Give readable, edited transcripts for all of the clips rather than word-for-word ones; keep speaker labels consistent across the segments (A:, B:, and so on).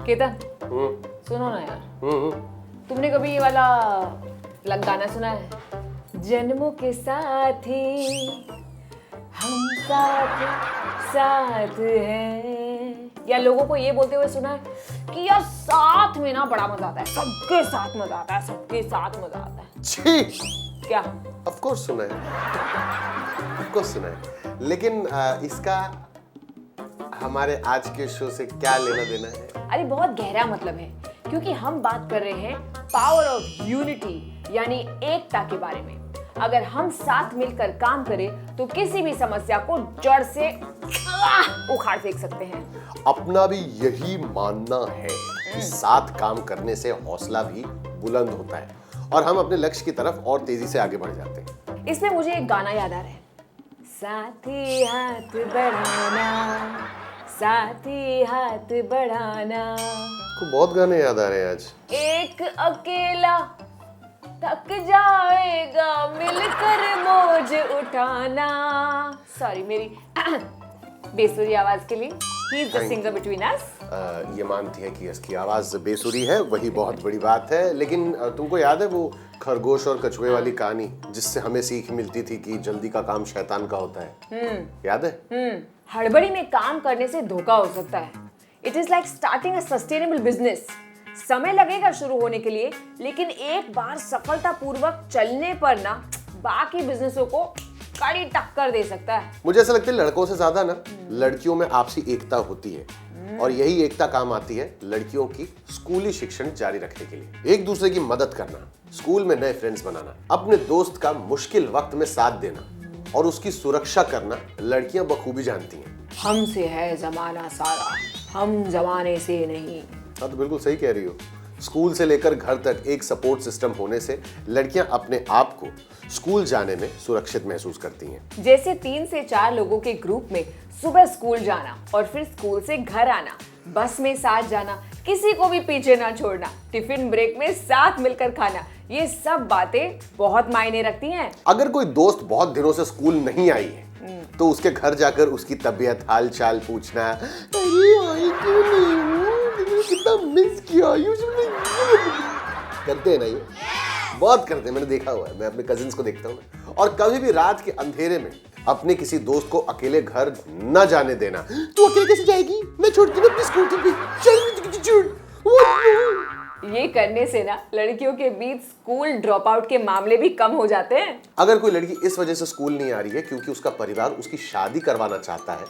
A: केतन सुनो ना यार, तुमने कभी ये वाला गाना सुना है? जन्मों के साथ ही हम साथ साथ हैं, या लोगों को ये बोलते हुए सुना है कि यार साथ में ना बड़ा मजा आता है, सबके साथ मजा आता है, सबके साथ मजा आता है।
B: छी,
A: क्या?
B: ऑफ कोर्स सुना है, ऑफ कोर्स सुना है, लेकिन इसका हमारे आज के शो से क्या लेना देना है?
A: अरे बहुत गहरा मतलब है, क्योंकि हम बात कर रहे हैं पावर ऑफ यूनिटी, यानी एकता के बारे में। अगर हम साथ मिलकर काम करें तो किसी भी समस्या को जड़ से उखाड़ फेंक सकते हैं।
B: अपना भी यही मानना है कि साथ काम करने से हौसला भी बुलंद होता है और हम अपने लक्ष्य की तरफ और तेजी से आगे बढ़ जाते हैं।
A: इसमें मुझे एक गाना याद आ रहा है, साथी हाथ बढ़ाना, साथी हाथ बढ़ाना।
B: आपको बहुत गाने याद आ रहे हैं आज।
A: एक अकेला थक जाएगा मिलकर बोझ उठाना। सॉरी मेरी बेसुरी आवाज के लिए। He is the singer between us.
B: ये मानती है कि इसकी आवाज बेसुरी है, वही बहुत बड़ी बात है। लेकिन तुमको याद है वो खरगोश और कछुए वाली कहानी जिससे हमें सीख मिलती थी कि जल्दी का काम शैतान का होता है? याद है?
A: हड़बड़ी में काम करने से धोखा हो सकता है। It is like starting a sustainable business. समय लगेगा शुरू होने के लिए, लेकिन एक बार सफलतापूर्वक चलने पर ना बाकी बिजनेसों को कड़ी टक्कर दे सकता है।
B: मुझे ऐसा लगता है लड़कों से ज्यादा ना लड़कियों में आपसी एकता होती है, और यही एकता काम आती है लड़कियों की स्कूली शिक्षण जारी रखने के लिए। एक दूसरे की मदद करना, स्कूल में नए फ्रेंड्स बनाना, अपने दोस्त का मुश्किल वक्त में साथ देना और उसकी सुरक्षा करना लड़कियां बखूबी जानती हैं।
A: हमसे है जमाना सारा, हम जमाने से नहीं।
B: हाँ, तो बिल्कुल सही कह रही हो। स्कूल से लेकर घर तक एक सपोर्ट सिस्टम होने से लड़कियां अपने आप को स्कूल जाने में सुरक्षित महसूस करती हैं।
A: जैसे 3 से 4 लोगों के ग्रुप में सुबह स्कूल जाना और फिर स्कूल से घर आना, बस में साथ जाना, किसी को भी पीछे ना छोड़ना, टिफिन ब्रेक में साथ मिलकर खाना, ये सब बातें बहुत मायने रखती हैं।
B: अगर कोई दोस्त बहुत दिनों से स्कूल नहीं आई है तो उसके घर जाकर उसकी तबीयत हाल चाल पूछना, अरे आई क्यों नहीं हूँ, कितना मिस किया, करते हैं ना ये, बहुत करते हैं, मैंने देखा हुआ है, मैं अपने कजिन्स को देखता हूँ। और कभी भी रात के अंधेरे में अपने किसी दोस्त को अकेले घर न जाने देना। तू अकेले कैसे जाएगी, मैं छोड़ती हूँ अपनी स्कूटी पे, चल।
A: ये करने से ना लड़कियों के बीच स्कूल ड्रॉप आउट के मामले भी कम हो जाते हैं।
B: अगर कोई लड़की इस वजह से स्कूल नहीं आ रही है क्योंकि उसका परिवार उसकी शादी करवाना चाहता है,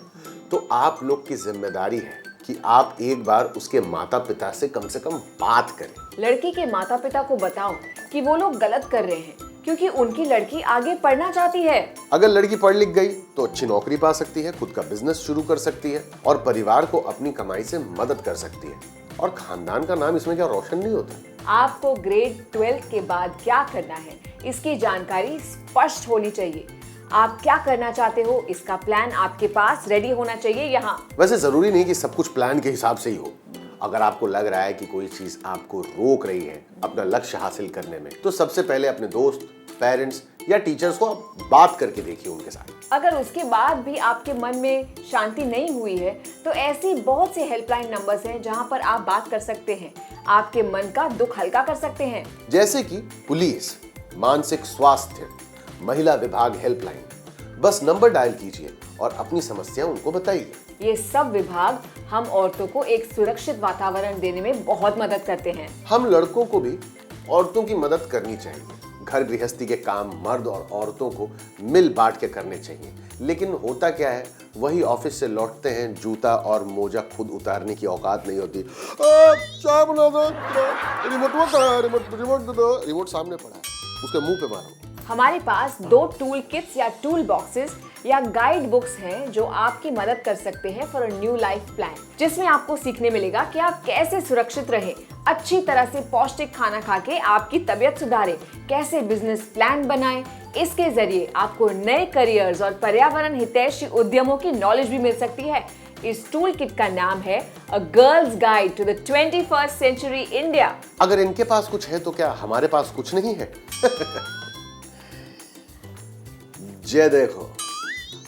B: तो आप लोग की जिम्मेदारी है कि आप एक बार उसके माता पिता से कम बात करें।
A: लड़की के माता पिता को बताओ कि वो लोग गलत कर रहे हैं, क्योंकि उनकी लड़की आगे पढ़ना चाहती है।
B: अगर लड़की पढ़ लिख गई तो अच्छी नौकरी पा सकती है, खुद का बिजनेस शुरू कर सकती है और परिवार को अपनी कमाई से मदद कर सकती है, और खानदान का नाम इसमें क्या रोशन नहीं होता।
A: आपको ग्रेड 12 के बाद क्या करना है, इसकी जानकारी स्पष्ट होनी चाहिए। आप क्या करना चाहते हो, इसका प्लान आपके पास रेडी होना चाहिए यहाँ।
B: वैसे जरूरी नहीं कि सब कुछ प्लान के हिसाब से ही हो। अगर आपको लग रहा है कि कोई चीज आपको रोक रही है अपना लक्ष्य हासिल करने में, तो सबसे पहले अपने दोस्त, पेरेंट्स या टीचर्स को आप बात करके देखिए उनके साथ।
A: अगर उसके बाद भी आपके मन में शांति नहीं हुई है, तो ऐसी बहुत से हेल्पलाइन नंबर्स हैं जहां पर आप बात कर सकते हैं, आपके मन का दुख हल्का कर सकते हैं।
B: जैसे कि पुलिस, मानसिक स्वास्थ्य, महिला विभाग हेल्पलाइन। बस नंबर डायल कीजिए और अपनी समस्या उनको बताइए।
A: ये सब विभाग हम औरतों को एक सुरक्षित वातावरण देने में बहुत मदद करते हैं।
B: हम लड़कों को भी औरतों की मदद करनी चाहिए। घर गृहस्थी के काम मर्द और औरतों को मिल बांट के करने चाहिए। लेकिन होता क्या है, वही ऑफिस से लौटते हैं, जूता और मोजा खुद उतारने की औकात नहीं होती। चाय बना दो, रिमोट सामने पड़ा है, उसके मुंह पे मारो।
A: हमारे पास 2 टूल किट्स या टूल बॉक्सेस या गाइड बुक्स हैं जो आपकी मदद कर सकते हैं for a new life plan, जिसमें आपको सीखने मिलेगा कि आप कैसे सुरक्षित रहें, अच्छी तरह से पौष्टिक खाना खा के आपकी तबीयत सुधारें, कैसे बिजनेस प्लान बनाएं। इसके जरिए आपको नए करियर्स और पर्यावरण हितैषी उद्यमों की नॉलेज भी मिल सकती है। इस टूल किट का नाम है a girls guide to the 21st century India.
B: अगर इनके पास कुछ है तो क्या हमारे पास कुछ नहीं है? ये देखो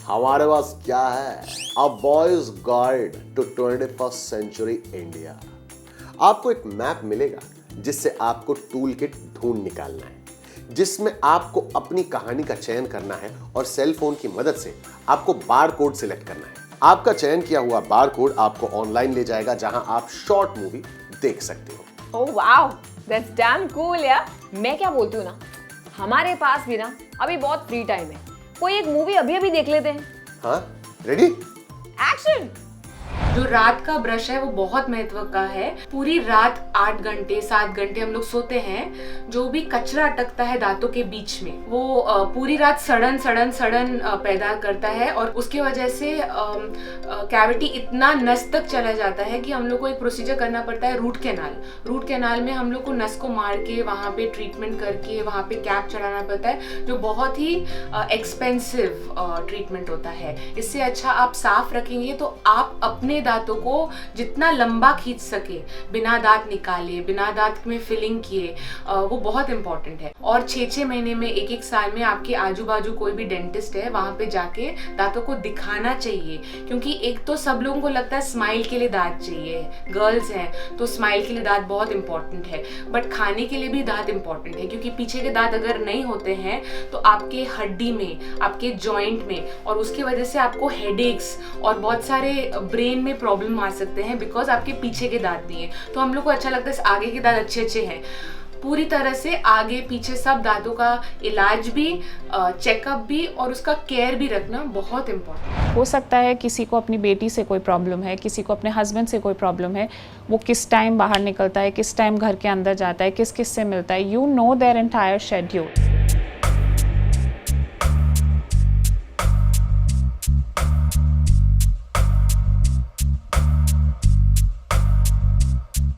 B: हमारे पास क्या है, a boys guide to 21st century India. आपको एक मैप मिलेगा जिससे आपको टूल किट ढूंढ निकालना है, जिसमें आपको अपनी कहानी का चयन करना है और सेल फोन की मदद से आपको बार कोड सिलेक्ट करना है। आपका चयन किया हुआ बार कोड आपको ऑनलाइन ले जाएगा जहां आप शॉर्ट मूवी देख सकते हो।
A: Oh wow, that's damn cool यार। मैं क्या बोलती हूँ ना, हमारे पास भी ना अभी बहुत फ्री टाइम है, कोई एक मूवी अभी अभी देख लेते हैं।
B: हाँ, रेडी?
A: एक्शन।
C: जो रात का ब्रश है वो बहुत महत्व का है। पूरी रात 8 घंटे 7 घंटे हम लोग सोते हैं, जो भी कचरा अटकता है दांतों के बीच में वो पूरी रात सड़न पैदा करता है और उसकी वजह से कैविटी इतना नस तक चला जाता है कि हम लोग को एक प्रोसीजर करना पड़ता है, रूट कैनाल में हम लोग को नस को मार के वहाँ पे ट्रीटमेंट करके वहाँ पे कैप चढ़ाना पड़ता है, जो बहुत ही एक्सपेंसिव ट्रीटमेंट होता है। इससे अच्छा आप साफ रखेंगे तो आप अपने दांतों को जितना लंबा खींच सके, बिना दांत निकाले, बिना दांत में फिलिंग किए, वो बहुत इंपॉर्टेंट है। और 6-6 महीने में, 1-1 साल में आपके आजू बाजू कोई भी डेंटिस्ट है वहां पे जाके दांतों को दिखाना चाहिए, क्योंकि एक तो सब लोगों को लगता है स्माइल के लिए दांत चाहिए, गर्ल्स हैं तो स्माइल के लिए दांत बहुत इंपॉर्टेंट है, बट खाने के लिए भी दांत इंपॉर्टेंट है, क्योंकि पीछे के दांत अगर नहीं होते हैं तो आपके हड्डी में, आपके जॉइंट में, और उसकी वजह से आपको हेडेक्स और बहुत सारे ब्रेन में प्रॉब्लम आ सकते हैं, बिकॉज आपके पीछे के दांत नहीं है। तो हम लोग को अच्छा लगता है आगे के दांत अच्छे हैं। पूरी तरह से आगे पीछे सब दांतों का इलाज भी, चेकअप भी और उसका केयर भी रखना बहुत इम्पोर्टेंट।
D: हो सकता है किसी को अपनी बेटी से कोई प्रॉब्लम है, किसी को अपने हस्बैंड से कोई प्रॉब्लम है, वो किस टाइम बाहर निकलता है, किस टाइम घर के अंदर जाता है, किस किस से मिलता है, you know their entire schedule.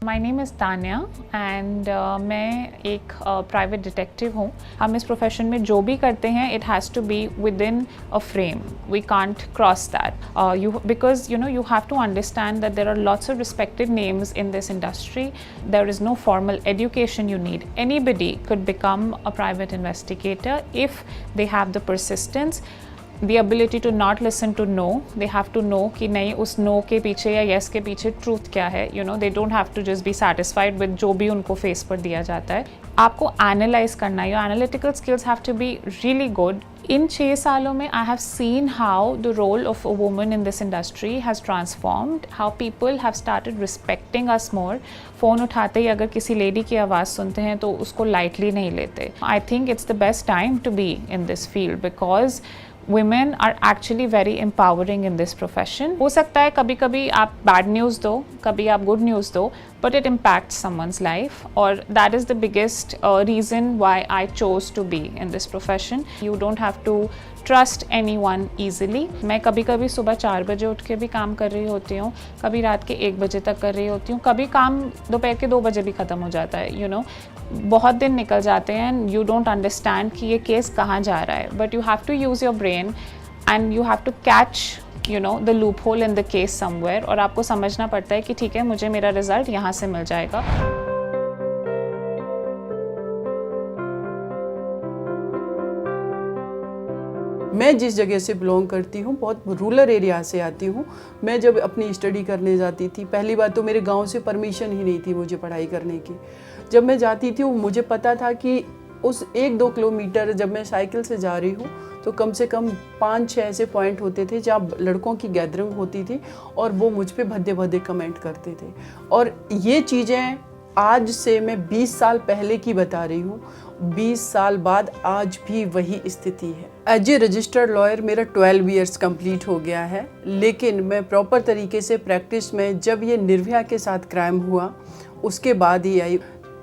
D: My name is Tanya and मैं एक प्राइवेट डिटेक्टिव हूँ। हम इस प्रोफेशन में जो भी करते हैं it has to be within a frame, we can't cross that because you know you have to understand that there are lots of respected names in this industry, there is no formal education you need. Anybody could become a private investigator if they have the persistence, the ability to not listen to no. They have to know कि नहीं उस no के पीछे या yes के पीछे truth क्या है, you know, they don't have to just be satisfied with जो भी उनको face पर दिया जाता है। आपको analyze करना, your analytical skills have to be really good. इन 6 सालों में I have seen how the role of a woman in this industry has transformed, how people have started respecting us more. Phone उठाते ही अगर किसी lady की आवाज़ सुनते हैं तो उसको lightly नहीं लेते। I think it's the best time to be in this field because women are actually very empowering in this profession. हो सकता है कभी कभी आप bad news दो, कभी आप good news दो, but it impacts someone's life, और that is the biggest reason why I chose to be in this profession. You don't have to trust anyone easily. मैं कभी कभी सुबह 4 बजे उठ के भी काम कर रही होती हूँ, कभी रात के 1 बजे तक कर रही होती हूँ, कभी काम दोपहर के 2 बजे भी ख़त्म हो जाता है, you know. बहुत दिन निकल जाते हैं and you don't understand कि ये केस कहाँ जा रहा है, but you have to use your brain and you have to catch you know the loophole in the case somewhere, और आपको समझना पड़ता है कि ठीक है मुझे मेरा रिजल्ट यहाँ से मिल जाएगा।
E: मैं जिस जगह से बिलोंग करती हूँ बहुत रूरल एरिया से आती हूँ। मैं जब अपनी स्टडी करने जाती थी, पहली बात तो मेरे गांव से परमिशन ही नहीं थी मुझे पढ़ाई करने की। जब मैं जाती थी मुझे पता था कि उस 1-2 किलोमीटर जब मैं साइकिल से जा रही हूँ तो कम से कम 5-6 ऐसे पॉइंट होते थे जहाँ लड़कों की गैदरिंग होती थी और वो मुझ पे भद्दे भद्दे कमेंट करते थे। और ये चीज़ें आज से मैं 20 साल पहले की बता रही हूँ, 20 साल बाद आज भी वही स्थिति है। एज ए रजिस्टर्ड लॉयर मेरा 12 इयर्स कंप्लीट हो गया है, लेकिन मैं प्रॉपर तरीके से प्रैक्टिस में जब ये निर्भया के साथ क्राइम हुआ उसके बाद ही आई,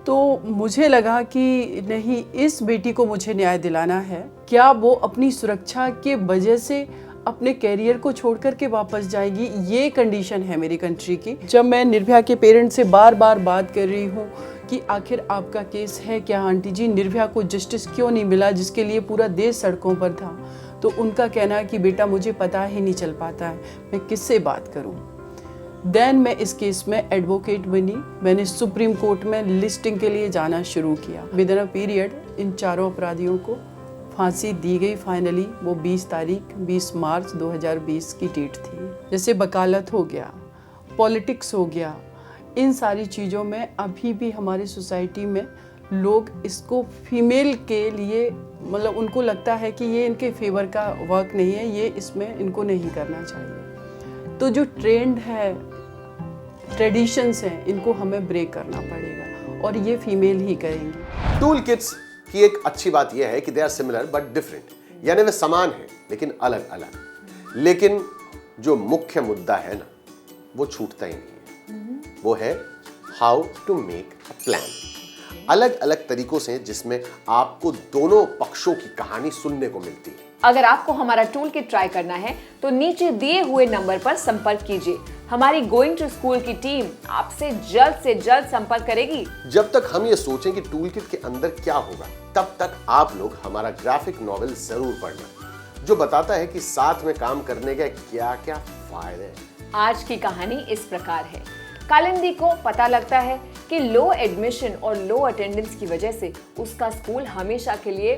E: तो मुझे लगा कि नहीं, इस बेटी को मुझे न्याय दिलाना है। क्या वो अपनी सुरक्षा के वजह से अपने कैरियर को छोड़ कर के वापस जाएगी? ये कंडीशन है मेरी कंट्री की। जब मैं निर्भया के पेरेंट्स से बार बार बात कर रही हूँ कि आखिर आपका केस है क्या आंटी जी, निर्भया को जस्टिस क्यों नहीं मिला जिसके लिए पूरा देश सड़कों पर था, तो उनका कहना है कि बेटा मुझे पता ही नहीं चल पाता है, मैं किससे बात करूँ। देन मैं इस केस में एडवोकेट बनी, मैंने सुप्रीम कोर्ट में लिस्टिंग के लिए जाना शुरू किया। With in a period in चारों अपराधियों को फांसी दी गई फाइनली। वो 20 मार्च 2020 की डेट थी। जैसे वकालत हो गया, पॉलिटिक्स हो गया, इन सारी चीज़ों में अभी भी हमारी सोसाइटी में लोग इसको फीमेल के लिए मतलब उनको लगता है कि ये इनके फेवर का वर्क नहीं है, ये इसमें इनको नहीं करना चाहिए। तो जो ट्रेंड है, ट्रेडिशंस हैं, इनको हमें ब्रेक करना पड़ेगा और ये फीमेल ही करेंगी।
B: टूल किट्स की एक अच्छी बात यह है कि they are similar but different, यानी वे समान हैं लेकिन अलग अलग। लेकिन जो मुख्य मुद्दा है ना, वो छूटता ही नहीं है। वो है how to make a plan. अलग अलग तरीकों से जिसमें आपको दोनों पक्षों की कहानी सुनने को मिलती है।
A: अगर आपको हमारा टूल किट ट्राई करना है तो नीचे दिए हुए नंबर पर संपर्क कीजिए। हमारी गोइंग टू स्कूल की टीम आपसे जल्द से जल्द संपर्क करेगी।
B: जब तक हम ये सोचें कि टूल किट के अंदर क्या होगा, तब तक आप लोग हमारा ग्राफिक नॉवेल जरूर पढ़ना, जो बताता है कि साथ में काम करने के क्या क्या फायदे हैं।
A: आज की कहानी इस प्रकार है। कालिंदी को पता लगता है कि लो एडमिशन और लो अटेंडेंस की वजह से उसका स्कूल हमेशा के लिए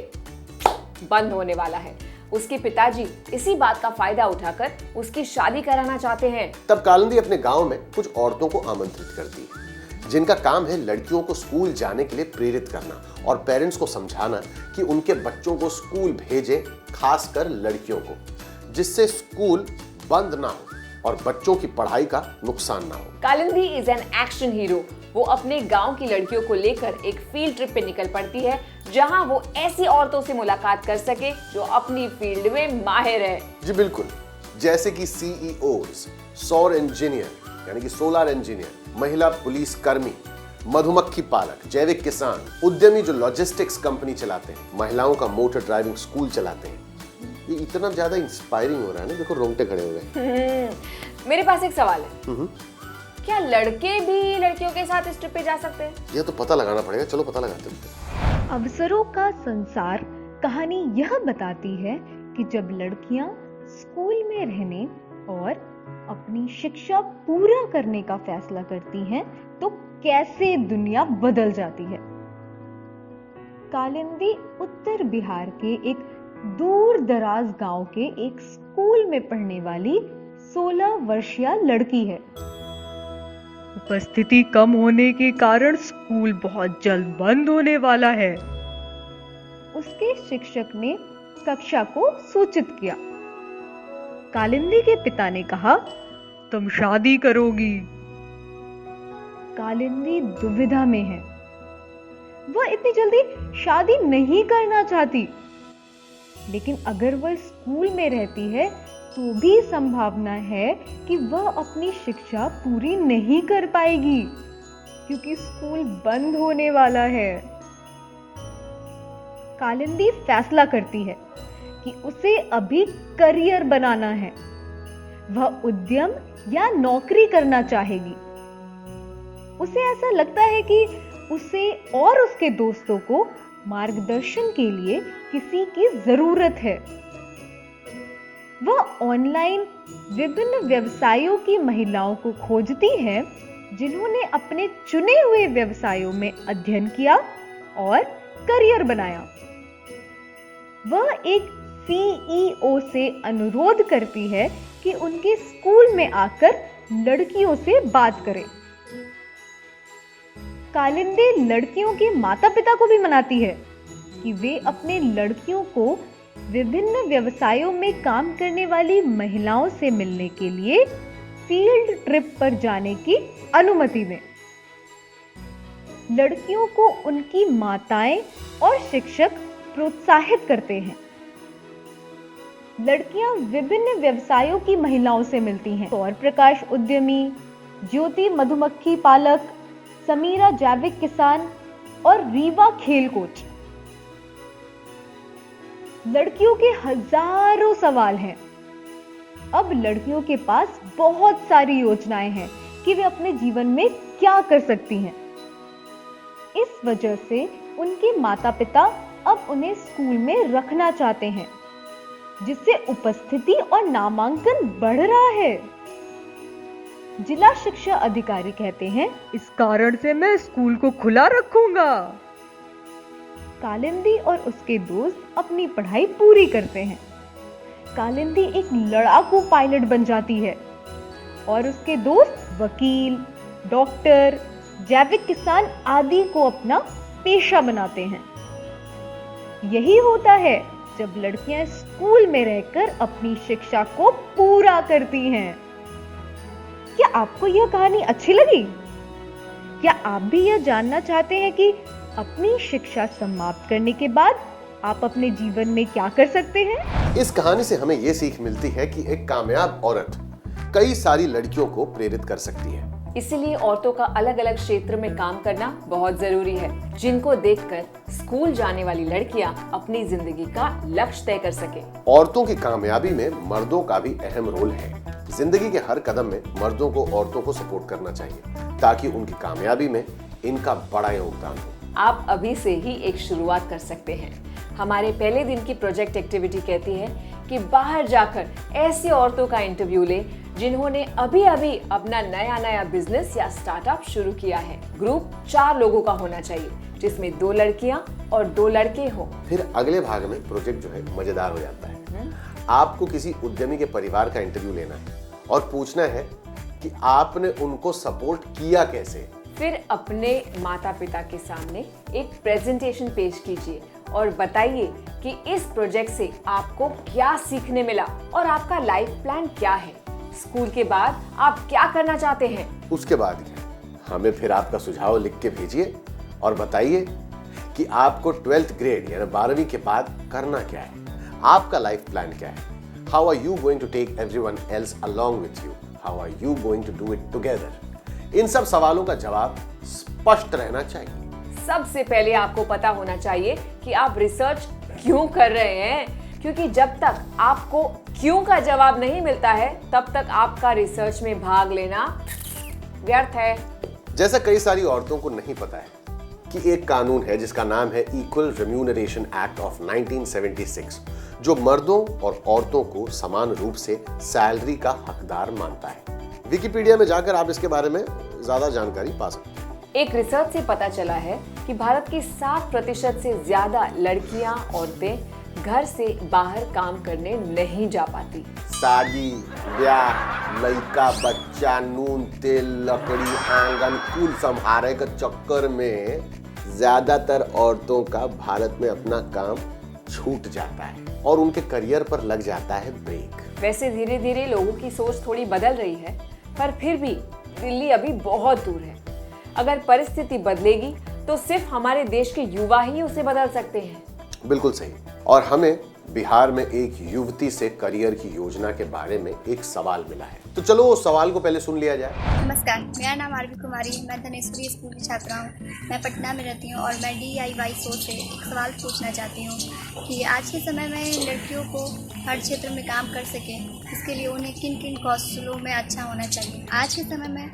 A: बंद होने वाला है। उसके पिताजी इसी बात का फायदा उठाकर उसकी शादी कराना चाहते हैं।
B: तब कालिंदी अपने गांव में कुछ औरतों को आमंत्रित करती है, जिनका काम है लड़कियों को स्कूल जाने के लिए प्रेरित करना और पेरेंट्स को समझाना कि उनके बच्चों को स्कूल भेजें, खासकर लड़कियों को, जिससे स्कूल बंद ना हो और बच्चों की पढ़ाई का नुकसान ना हो।
A: Kalindi is an action hero. वो अपने गांव की लड़कियों को लेकर एक फील्ड ट्रिप पे निकल पड़ती है, जहां वो ऐसी औरतों से मुलाकात कर सके जो अपनी फील्ड में माहिर है।
B: जी बिल्कुल, जैसे कि सीईओज, सौर इंजीनियर यानी कि सोलर इंजीनियर, महिला पुलिस कर्मी, मधुमक्खी पालक, जैविक किसान, उद्यमी जो लॉजिस्टिक्स कंपनी चलाते हैं, महिलाओं का मोटर ड्राइविंग स्कूल चलाते हैं। ये इतना ज्यादा इंस्पायरिंग हो रहा है ना, देखो रोंगटे खड़े हो गए।
A: मेरे पास एक सवाल है, क्या लड़के भी लड़कियों के साथ इस ट्रिप पे जा सकते हैं?
B: ये तो पता लगाना पड़ेगा, चलो पता लगाते हैं।
F: अवसरों का संसार कहानी यह बताती है कि जब लड़कियां स्कूल में रहने और अपनी शिक्षा पूरा करने का फैसला करती हैं, तो कैसे दुनिया बदल जाती है। कालिंदी उत्तर बिहार के एक दूर दराज गांव के एक स्कूल में पढ़ने वाली 16 वर्षीय लड़की है। उपस्थिति कम होने के कारण स्कूल बहुत जल्द बंद होने वाला है। उसके शिक्षक ने कक्षा को सूचित किया। कालिंदी के पिता ने कहा, तुम शादी करोगी। कालिंदी दुविधा में है। वह इतनी जल्दी शादी नहीं करना चाहती, लेकिन अगर वह स्कूल में रहती है तो भी संभावना है कि वह अपनी शिक्षा पूरी नहीं कर पाएगी, क्योंकि स्कूल बंद होने वाला है। कालिंदी फैसला करती है कि उसे अभी करियर बनाना है। वह उद्यम या नौकरी करना चाहेगी। उसे ऐसा लगता है कि उसे और उसके दोस्तों को मार्गदर्शन के लिए किसी की जरूरत है। वह ऑनलाइन विभिन्न व्यवसायों की महिलाओं को खोजती है, जिन्होंने अपने चुने हुए व्यवसायों में अध्ययन किया और करियर बनाया। वह एक सीईओ से अनुरोध करती है कि उनके स्कूल में आकर लड़कियों से बात करे। कालिंदी लड़कियों के माता पिता को भी मनाती है कि वे अपने लड़कियों को विभिन्न व्यवसायों में काम करने वाली महिलाओं से मिलने के लिए फील्ड ट्रिप पर जाने की अनुमति दें। लड़कियों को उनकी माताएं और शिक्षक प्रोत्साहित करते हैं। लड़कियां विभिन्न व्यवसायों की महिलाओं से मिलती हैं। सौर प्रकाश उद्यमी, ज्योति मधुमक्खी पालक, समीरा जैविक किसान और रीवा खेल कोच। लड़कियों के हजारों सवाल हैं। अब लड़कियों के पास बहुत सारी योजनाएं हैं कि वे अपने जीवन में क्या कर सकती हैं। इस वजह से उनके माता पिता अब उन्हें स्कूल में रखना चाहते हैं, जिससे उपस्थिति और नामांकन बढ़ रहा है। जिला शिक्षा अधिकारी कहते हैं, इस कारण से मैं स्कूल को खुला रखूंगा। कालिंदी और उसके दोस्त अपनी पढ़ाई पूरी करते हैं। कालिंदी एक लड़ाकू पायलट बन जाती है और उसके दोस्त वकील, डॉक्टर, जैविक किसान आदि को अपना पेशा बनाते हैं। यही होता है जब लड़कियां स्कूल में रहकर अपनी शिक्षा को पूरा करती हैं। क्या आपको यह कहानी अच्छी लगी? क्या आप भी यह जानना चाहते हैं कि अपनी शिक्षा समाप्त करने के बाद आप अपने जीवन में क्या कर सकते हैं?
B: इस कहानी से हमें यह सीख मिलती है कि एक कामयाब औरत कई सारी लड़कियों को प्रेरित कर सकती है।
A: इसीलिए औरतों का अलग अलग क्षेत्र में काम करना बहुत जरूरी है, जिनको देखकर स्कूल जाने वाली लड़कियां अपनी जिंदगी का लक्ष्य तय कर सके।
B: औरतों की कामयाबी में मर्दों का भी अहम रोल है। जिंदगी के हर कदम में मर्दों को औरतों को सपोर्ट करना चाहिए ताकि उनकी कामयाबी में इनका बड़ा योगदान हो।
A: आप अभी से ही एक शुरुआत कर सकते हैं। हमारे पहले दिन की प्रोजेक्ट एक्टिविटी कहती है कि बाहर जाकर ऐसी औरतों का इंटरव्यू ले जिन्होंने अभी अभी अपना नया बिजनेस या स्टार्टअप शुरू किया है। ग्रुप 4 लोगों का होना चाहिए, जिसमें 2 लड़कियां और 2 लड़के हो।
B: फिर अगले भाग में प्रोजेक्ट जो है मजेदार हो जाता है। आपको किसी उद्यमी के परिवार का इंटरव्यू लेना है और पूछना है कि आपने उनको सपोर्ट किया कैसे।
A: फिर अपने माता पिता के सामने एक प्रेजेंटेशन पेश कीजिए और बताइए कि इस प्रोजेक्ट से आपको क्या सीखने मिला और आपका लाइफ प्लान क्या है। स्कूल के बाद आप क्या करना चाहते हैं?
B: उसके बाद हमें फिर आपका सुझाव लिख के भेजिए और बताइए कि आपको 12th ग्रेड यानी 12वीं के बाद करना क्या है, आपका लाइफ प्लान क्या है। How are you going to take everyone else along with you, how are you going to do it together. इन सब सवालों का जवाब स्पष्ट रहना चाहिए।
A: सबसे पहले आपको पता होना चाहिए कि आप रिसर्च क्यों कर रहे हैं, क्योंकि जब तक आपको क्यों का जवाब नहीं मिलता है तब तक आपका रिसर्च में भाग लेना व्यर्थ है।
B: जैसा कई सारी औरतों को नहीं पता है कि एक कानून है जिसका नाम है इक्वल रेम्यूनरेशन एक्ट ऑफ 1976, जो मर्दों और औरतों को समान रूप से सैलरी का हकदार मानता है। विकिपीडिया में जाकर आप इसके बारे में ज्यादा जानकारी पा सकते हैं।
A: एक रिसर्च से पता चला है कि भारत की 60% से ज्यादा लड़कियां, औरतें घर से बाहर काम करने नहीं जा पाती।
B: शादी, ब्याह, लड़का, बच्चा, नून, तेल, लकड़ी, आंगन कुल संभाले के चक्कर में ज्यादातर औरतों का भारत में अपना काम छूट जाता है और उनके करियर पर लग जाता है ब्रेक।
A: वैसे धीरे धीरे लोगों की सोच थोड़ी बदल रही है, पर फिर भी दिल्ली अभी बहुत दूर है। अगर परिस्थिति बदलेगी तो सिर्फ हमारे देश के युवा ही उसे बदल सकते हैं।
B: बिल्कुल सही। और हमें बिहार में एक युवती से करियर की योजना के बारे में एक सवाल मिला है, तो चलो उस सवाल को पहले सुन लिया जाए।
G: नमस्कार, मेरा नाम आरवी कुमारी है। मैं धनेश्वरी स्कूल की छात्रा हूँ। मैं पटना में रहती हूँ और मैं DIY शो से एक सवाल पूछना चाहती हूँ कि आज के समय में लड़कियों को हर क्षेत्र में काम कर सकें, इसके लिए उन्हें किन किन कौशलों में अच्छा होना चाहिए। आज के समय में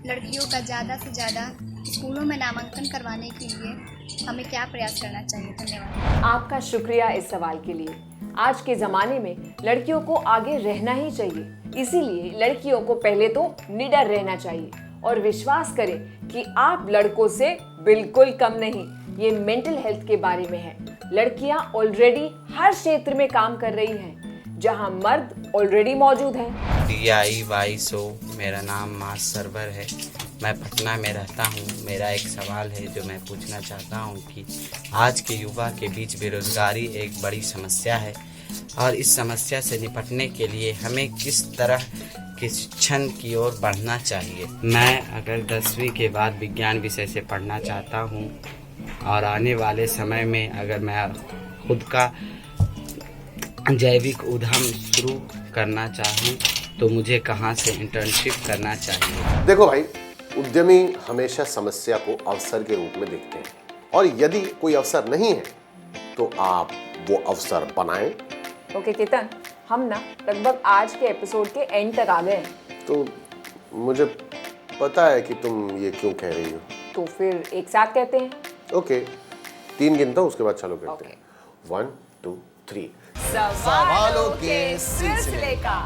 G: लड़कियों का ज़्यादा से ज़्यादा स्कूलों में नामांकन करवाने के लिए हमें क्या प्रयास करना चाहिए? धन्यवाद।
A: आपका शुक्रिया इस सवाल के लिए। आज के जमाने में लड़कियों को आगे रहना ही चाहिए, इसीलिए लड़कियों को पहले तो निडर रहना चाहिए और विश्वास करें कि आप लड़कों से बिल्कुल कम नहीं। ये मेंटल हेल्थ के बारे में है। लड़कियां ऑलरेडी हर क्षेत्र में काम कर रही हैं, जहां मर्द ऑलरेडी मौजूद हैं।
H: DIY शो, मेरा नाम मास सरवर है। मैं पटना में रहता हूँ। मेरा एक सवाल है जो मैं पूछना चाहता हूँ कि आज के युवा के बीच बेरोजगारी एक बड़ी समस्या है और इस समस्या से निपटने के लिए हमें किस तरह के शिक्षण की ओर बढ़ना चाहिए। मैं अगर 10वीं के बाद विज्ञान विषय से पढ़ना चाहता हूँ और आने वाले समय में अगर मैं खुद का जैविक उद्यम शुरू करना चाहूँ तो मुझे कहाँ से इंटर्नशिप करना चाहिए? देखो भाई,
B: उद्यमी हमेशा समस्या को अवसर के रूप में देखते हैं और यदि कोई अवसर नहीं है तो आप वो अवसर बनाएं।
A: ओके केतन, हम ना लगभग आज के एपिसोड के एंड तक आ गए।
B: तो मुझे पता है कि तुम ये क्यों कह रही हो,
A: तो फिर एक साथ कहते हैं।
B: ओके, 3 गिनता हूं, उसके बाद चालू करते हैं। 1 2 3।
A: सवालों के सिलसिले का।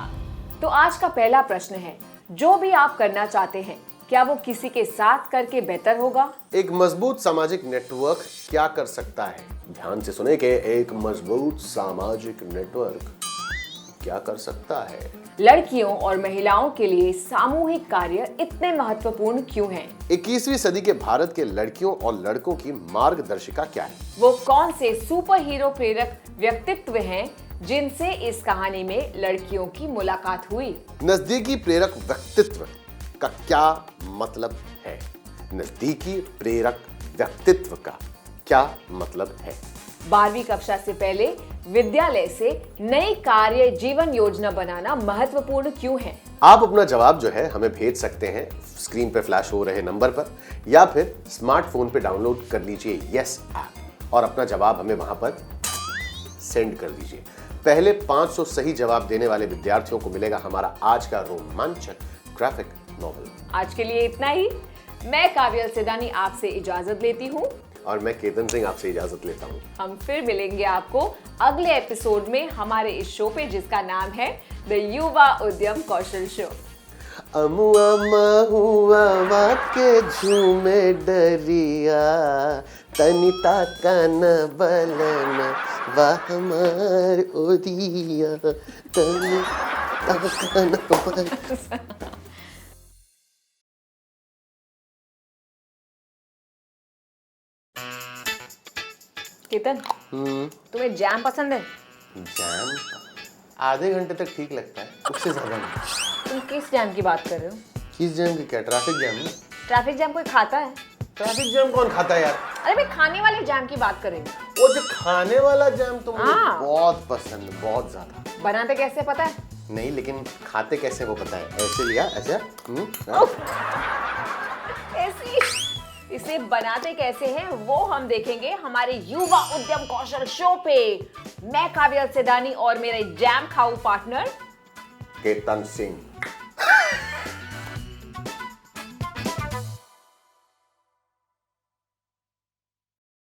A: तो आज का पहला प्रश्न है, जो भी आप करना चाहते हैं क्या वो किसी के साथ करके बेहतर होगा?
B: एक मजबूत सामाजिक नेटवर्क क्या कर सकता है? ध्यान से सुने कि एक मजबूत सामाजिक नेटवर्क क्या कर सकता है?
A: लड़कियों और महिलाओं के लिए सामूहिक कार्य इतने महत्वपूर्ण क्यों हैं?
B: 21वीं सदी के भारत के लड़कियों और लड़कों की मार्गदर्शिका क्या है?
A: वो कौन से सुपर हीरो प्रेरक व्यक्तित्व हैं जिनसे इस कहानी में लड़कियों की मुलाकात हुई?
B: नजदीकी प्रेरक व्यक्तित्व का क्या मतलब है? नजदीकी प्रेरक व्यक्तित्व का क्या मतलब है?
A: 12वीं कक्षा से पहले विद्यालय से नई कार्य जीवन योजना बनाना महत्वपूर्ण क्यों है?
B: आप अपना जवाब जो है हमें भेज सकते हैं स्क्रीन पे फ्लैश हो रहे नंबर पर, या फिर स्मार्टफोन पे डाउनलोड कर लीजिए यस ऐप और अपना जवाब हमें वहां पर सेंड कर दीजिए। पहले 500 सही जवाब देने वाले विद्यार्थियों को मिलेगा हमारा आज का रोमांचक ग्राफिक नॉवल।
A: आज के लिए इतना ही। मैं काव्यल सेदानी आपसे इजाजत लेती हूँ
B: और मैं केतन सिंह आपसे इजाजत लेता हूँ।
A: हम फिर मिलेंगे आपको अगले एपिसोड में हमारे इस शो पे जिसका नाम है द युवा उद्यम कौशल शो।
B: अमुआ महुआ वाके झूमे डरिया तनिता कान बलन वाह हमार ओरिया तनिता कान बलन।
A: केतन, तुम्हें जैम पसंद है?
B: जैम आधे घंटे तक ठीक लगता है, उससे ज्यादा नहीं।
A: तुम किस जैम की बात कर रहे हो?
B: किस जैम की? क्या ट्रैफिक जैम?
A: ट्रैफिक जैम कोई खाता है?
B: ट्रैफिक जैम कौन खाता है यार?
A: अरे मैं खाने वाले जैम की बात कर रही हूँ।
B: वो जो खाने वाला जैम तो मुझे
A: हाँ।
B: बहुत पसंद, बहुत ज्यादा।
A: बनाते कैसे पता है?
B: नहीं, लेकिन खाते कैसे वो पता है। ऐसे लिया, ऐसे
A: ऐसी इसे बनाते कैसे हैं वो हम देखेंगे हमारे युवा उद्यम कौशल शो पे। मैं काव्यल सेदानी और मेरे जैम खाऊ पार्टनर
B: केतन सिंह।